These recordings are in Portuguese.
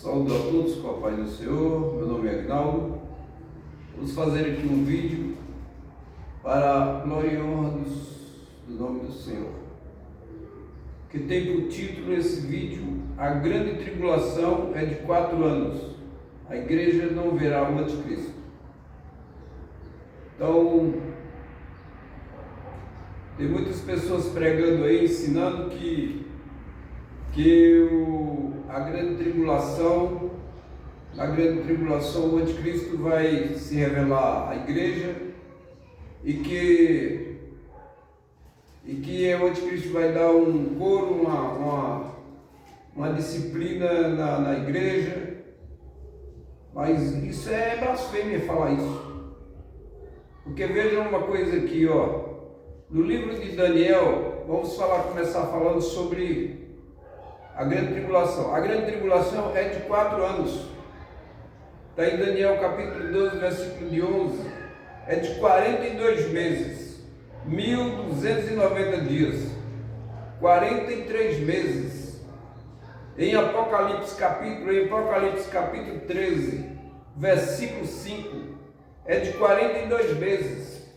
Saúde a todos com a paz do Senhor. Meu nome é Agnaldo. Vamos fazer aqui um vídeo para a glória e honra do nome do Senhor, que tem por título esse vídeo: A grande tribulação é de 4 anos, a igreja não verá o anticristo. Então, tem muitas pessoas pregando aí, ensinando na grande tribulação o anticristo vai se revelar à igreja e que o anticristo vai dar um coro, uma disciplina na igreja. Mas isso é blasfêmia falar isso, porque vejam uma coisa aqui, no livro de Daniel, vamos começar falando sobre a grande tribulação. A grande tribulação é de 4 anos. Está em Daniel capítulo 12, versículo de 11. É de 42 meses, 1290 dias, 43 meses. Em Apocalipse capítulo 13, versículo 5, é de 42 meses.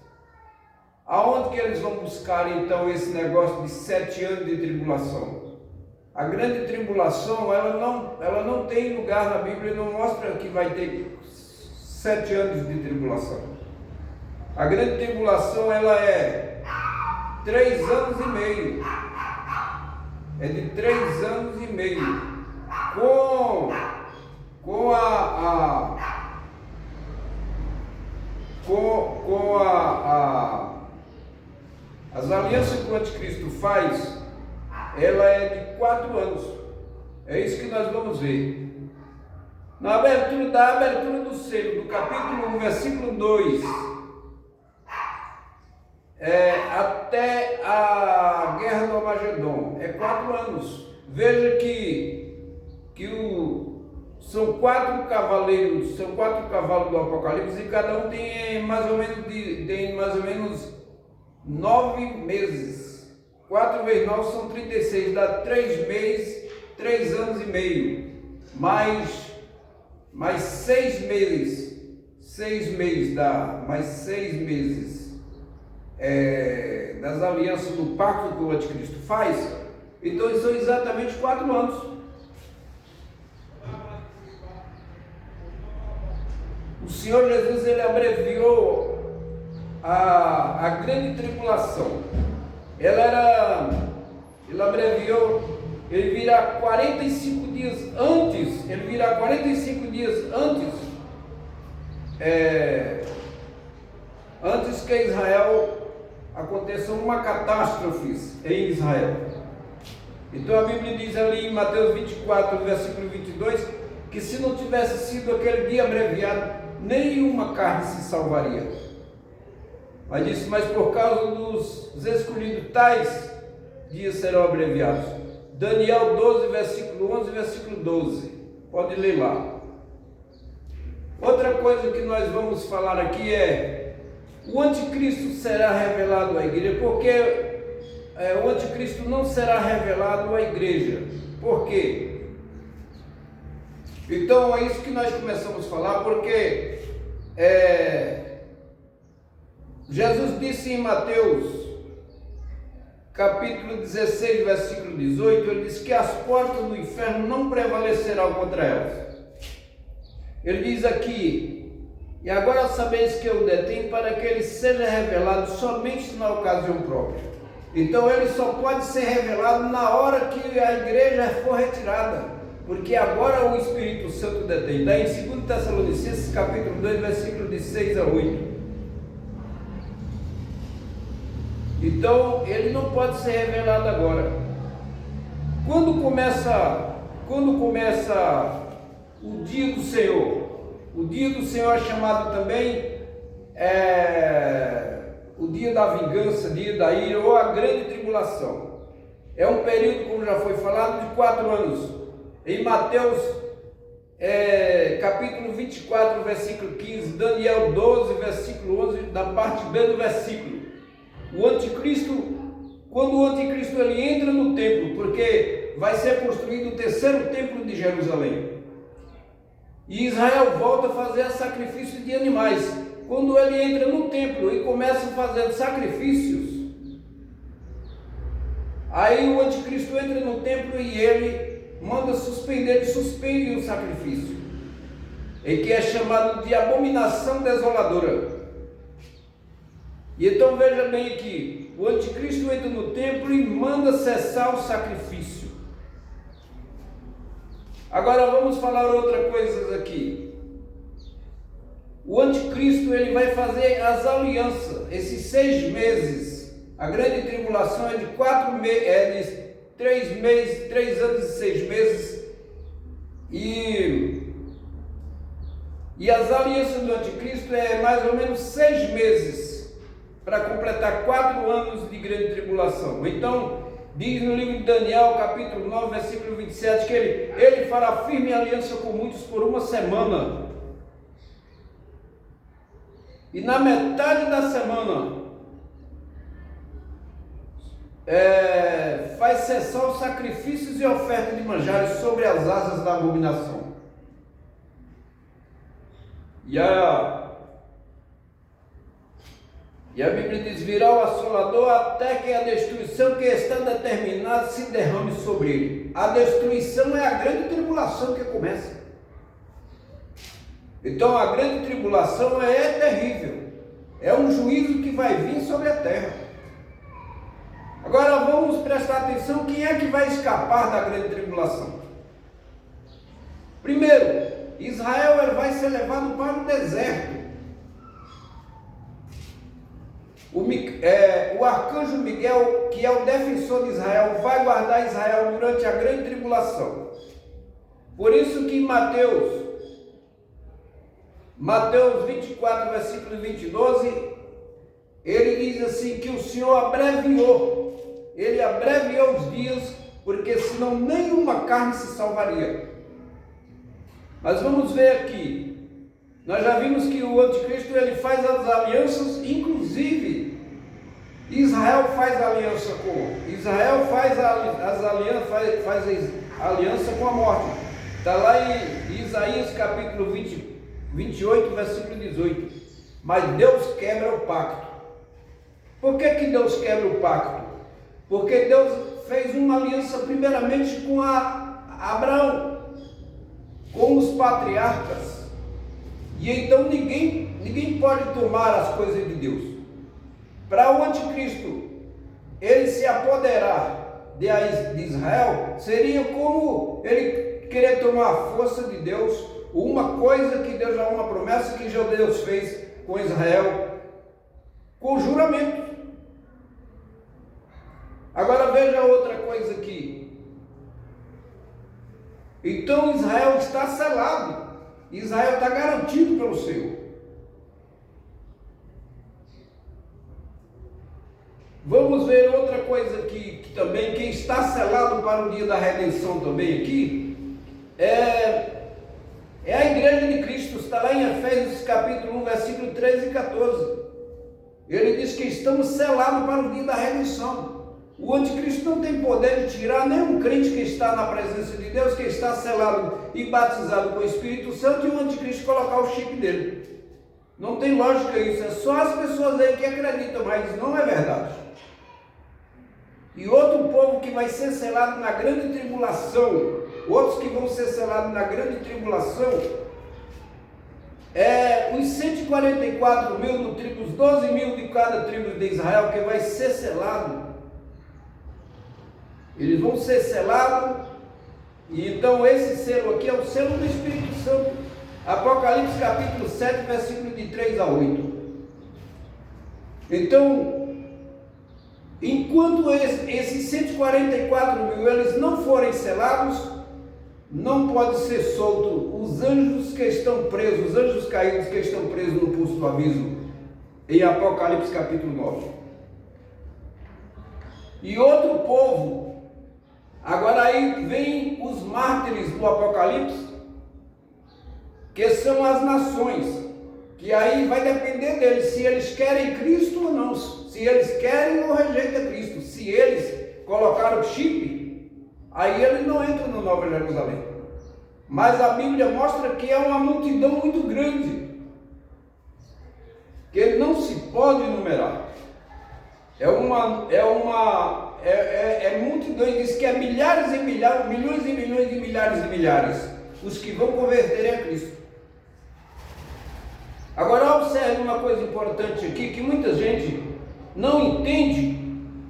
Aonde que eles vão buscar então esse negócio de 7 anos de tribulação? A grande tribulação, ela não tem lugar na Bíblia, não mostra que vai ter 7 anos de tribulação. A grande tribulação, ela é 3 anos e meio. É de 3 anos e meio. Com as alianças que o anticristo faz, ela é de 4 anos. É isso que nós vamos ver. Na abertura do selo, do capítulo 1, versículo 2, até a guerra do Armagedon, é 4 anos. Veja que são 4 cavaleiros, são 4 cavalos do Apocalipse, e cada um tem mais ou menos 9 meses. 4 vezes 9 são 36, dá 3 meses, 3 anos e meio, mais 6 meses, 6 meses dá mais 6 meses das alianças do pacto que o anticristo faz. Então são exatamente 4 anos. O Senhor Jesus, ele abreviou a grande tribulação. Ele abreviou, ele virá 45 dias antes, antes que Israel aconteça uma catástrofe em Israel. Então a Bíblia diz ali em Mateus 24, versículo 22, que se não tivesse sido aquele dia abreviado, nenhuma carne se salvaria. Mas por causa dos escolhidos, tais dias serão abreviados. Daniel 12, versículo 11 e versículo 12. Pode ler lá. Outra coisa que nós vamos falar aqui é: o anticristo será revelado à igreja. Porque o anticristo não será revelado à igreja. Por quê? Então é isso que nós começamos a falar, porque Jesus disse em Mateus capítulo 16, versículo 18, ele disse que as portas do inferno não prevalecerão contra elas. Ele diz aqui: e agora sabeis que eu detenho, para que ele seja revelado somente na ocasião própria. Então ele só pode ser revelado na hora que a igreja for retirada, porque agora o Espírito Santo detém. Daí em 2 Tessalonicenses capítulo 2, versículo de 6 a 8. Então ele não pode ser revelado agora. Quando começa o dia do Senhor? O dia do Senhor é chamado também o dia da vingança, dia da ira, ou a grande tribulação. É um período, como já foi falado, de 4 anos. Em Mateus capítulo 24, versículo 15, Daniel 12, versículo 11, da parte B do versículo. O anticristo, quando o anticristo ele entra no templo, porque vai ser construído o 3º templo de Jerusalém. E Israel volta a fazer sacrifício de animais. Quando ele entra no templo e começa fazendo sacrifícios, aí o anticristo entra no templo e ele manda suspender, ele suspende o sacrifício, e que é chamado de abominação desoladora. E então veja bem aqui, o anticristo entra no templo e manda cessar o sacrifício. Agora vamos falar outra coisa aqui. O anticristo ele vai fazer as alianças, esses 6 meses. A grande tribulação é de 3 anos e 6 meses. E as alianças do anticristo é mais ou menos 6 meses, para completar 4 anos de grande tribulação. Então, diz no livro de Daniel, capítulo 9, versículo 27, que ele fará firme aliança com muitos por 1 semana. E na metade da semana, faz cessar os sacrifícios e ofertas de manjares sobre as asas da abominação. E a Bíblia diz: virá o assolador até que a destruição que está determinada se derrame sobre ele. A destruição é a grande tribulação que começa. Então a grande tribulação é terrível. É um juízo que vai vir sobre a terra. Agora vamos prestar atenção, quem é que vai escapar da grande tribulação? Primeiro, Israel vai ser levado para o deserto. O arcanjo Miguel, que é o defensor de Israel, vai guardar Israel durante a grande tribulação. Por isso que Mateus 24, versículo 20 e 12, ele diz assim, que o Senhor ele abreviou os dias, porque senão nenhuma carne se salvaria. Mas vamos ver aqui, nós já vimos que o anticristo ele faz as alianças, inclusive Israel faz aliança faz aliança com a morte. Está lá em Isaías capítulo 28, versículo 18. Mas Deus quebra o pacto. Por que Deus quebra o pacto? Porque Deus fez uma aliança primeiramente com Abraão, com os patriarcas. E então ninguém pode tomar as coisas de Deus. Para o anticristo ele se apoderar de Israel, seria como ele querer tomar a força de Deus, uma coisa que Deus já, uma promessa que Deus fez com Israel, com juramento. Agora veja outra coisa aqui. Então Israel está selado, Israel está garantido pelo Senhor. Vamos ver outra coisa aqui, que também, quem está selado para o dia da redenção também aqui, é a igreja de Cristo. Está lá em Efésios capítulo 1, versículo 13 e 14. Ele diz que estamos selados para o dia da redenção. O anticristo não tem poder de tirar nenhum crente que está na presença de Deus, que está selado e batizado com o Espírito Santo, e o anticristo colocar o chip dele. Não tem lógica isso, é só as pessoas aí que acreditam, mas não é verdade. E outro povo que vai ser selado na grande tribulação, outros que vão ser selados na grande tribulação, os 144 mil do tribo, os 12 mil de cada tribo de Israel, que vai ser selado. Eles vão ser selados, e então esse selo aqui é o selo do Espírito Santo. Apocalipse capítulo 7, versículo de 3 a 8. Então, enquanto esses 144 mil eles não forem selados, não pode ser solto os anjos que estão presos, os anjos caídos que estão presos no pulso do abismo, em Apocalipse capítulo 9. E outro povo, agora aí vem os mártires do Apocalipse, que são as nações, que aí vai depender deles, se eles querem Cristo ou não, se eles querem ou rejeitam Cristo. Se eles colocaram o chip, aí eles não entram no Nova Jerusalém. mas a Bíblia mostra que é uma multidão muito grande, que não se pode numerar. É multidão, diz que é milhares e milhares, milhões e milhões e milhares e milhares, os que vão converter a Cristo. Agora observe uma coisa importante aqui, que muita gente não entende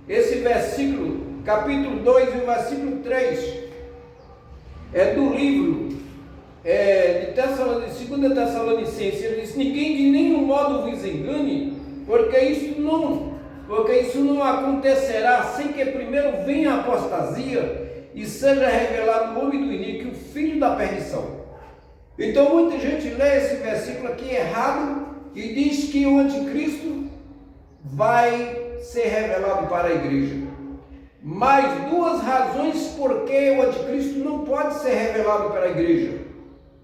esse versículo, capítulo 2 e o versículo 3, do livro de 2 Tessalonicenses. Ele diz: ninguém de nenhum modo vos engane, porque isso não acontecerá sem que primeiro venha a apostasia e seja revelado o homem do iníquo, o filho da perdição. Então muita gente lê esse versículo aqui errado e diz que o anticristo vai ser revelado para a igreja. Mas duas razões por que o anticristo não pode ser revelado para a igreja.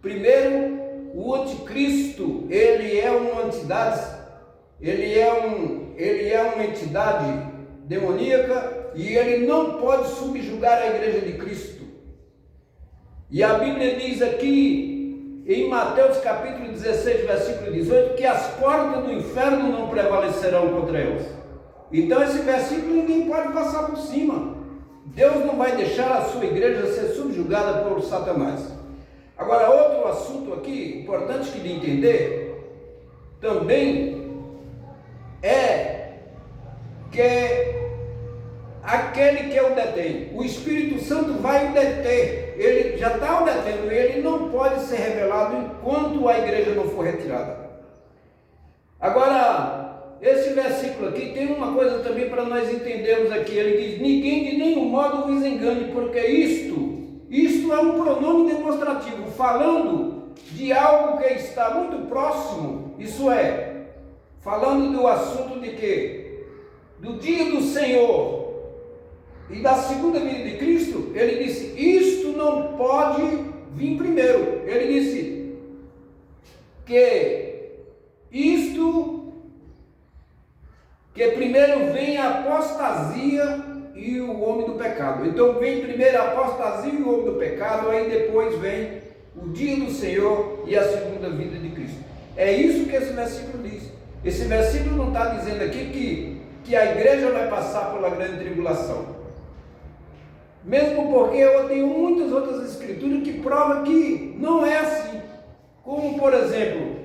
Primeiro, o anticristo, ele é uma entidade, ele é uma entidade demoníaca e ele não pode subjugar a igreja de Cristo. E a Bíblia diz aqui em Mateus capítulo 16, versículo 18, que as portas do inferno não prevalecerão contra eles. Então esse versículo ninguém pode passar por cima. Deus não vai deixar a sua igreja ser subjugada por Satanás. Agora, outro assunto aqui, importante de entender, também é que aquele que o detém, o Espírito Santo vai o deter, ele já está o detendo, ele não pode ser revelado enquanto a igreja não for retirada. Agora, esse versículo aqui tem uma coisa também para nós entendermos aqui. Ele diz: ninguém de nenhum modo vos engane, porque isto é um pronome demonstrativo, falando de algo que está muito próximo, isso é, falando do assunto de que? Do dia do Senhor e da segunda vinda de Cristo. Ele disse: isto não pode vir primeiro. Ele disse que primeiro vem a apostasia e o homem do pecado. Então vem primeiro a apostasia e o homem do pecado, aí depois vem o dia do Senhor e a segunda vinda de Cristo. É isso que esse versículo diz. Esse versículo não está dizendo aqui que a igreja vai passar pela grande tribulação. Mesmo porque eu tenho muitas outras escrituras que provam que não é assim. Como, por exemplo,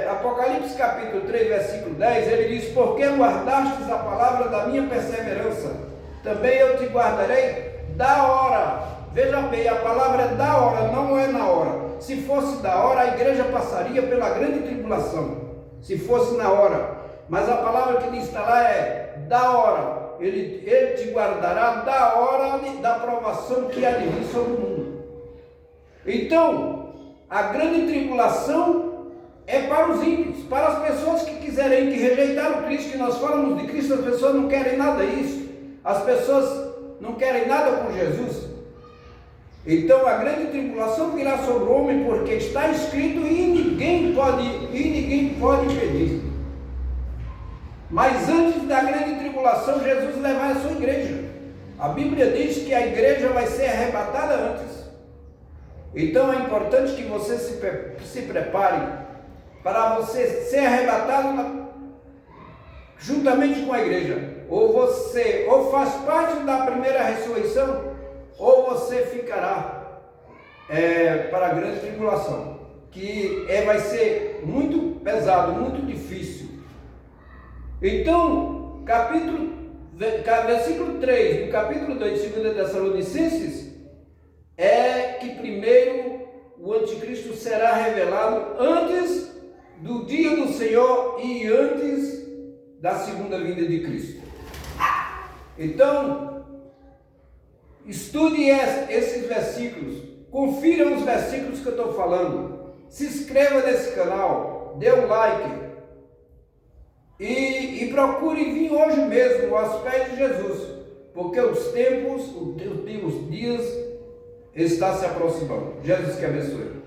Apocalipse capítulo 3, versículo 10, ele diz: porque guardastes a palavra da minha perseverança, também eu te guardarei da hora. Veja bem, a palavra é da hora, não é na hora. Se fosse da hora, a igreja passaria pela grande tribulação, se fosse na hora. Mas a palavra que está lá é da hora. Ele te guardará da hora da provação que há de vir sobre o mundo. Então, a grande tribulação é para os ímpios, para as pessoas que quiserem, que rejeitaram Cristo, que nós falamos de Cristo. As pessoas não querem nada disso, as pessoas não querem nada com Jesus. Então a grande tribulação virá sobre o homem, porque está escrito e ninguém pode impedir. Mas antes da grande tribulação, Jesus levar a sua igreja. A Bíblia diz que a igreja vai ser arrebatada antes. Então é importante que você se prepare para você ser arrebatado juntamente com a igreja. Ou faz parte da primeira ressurreição, ou você ficará para a grande tribulação, que vai ser muito pesado, muito difícil. Então, versículo 3 do capítulo 2 de 2 Tessalonicenses é que primeiro o anticristo será revelado antes do dia do Senhor e antes da segunda vinda de Cristo. Então, estude esses versículos, confira os versículos que eu estou falando, se inscreva nesse canal, dê um like e procure vir hoje mesmo aos pés de Jesus, porque os dias estão se aproximando. Jesus que abençoe.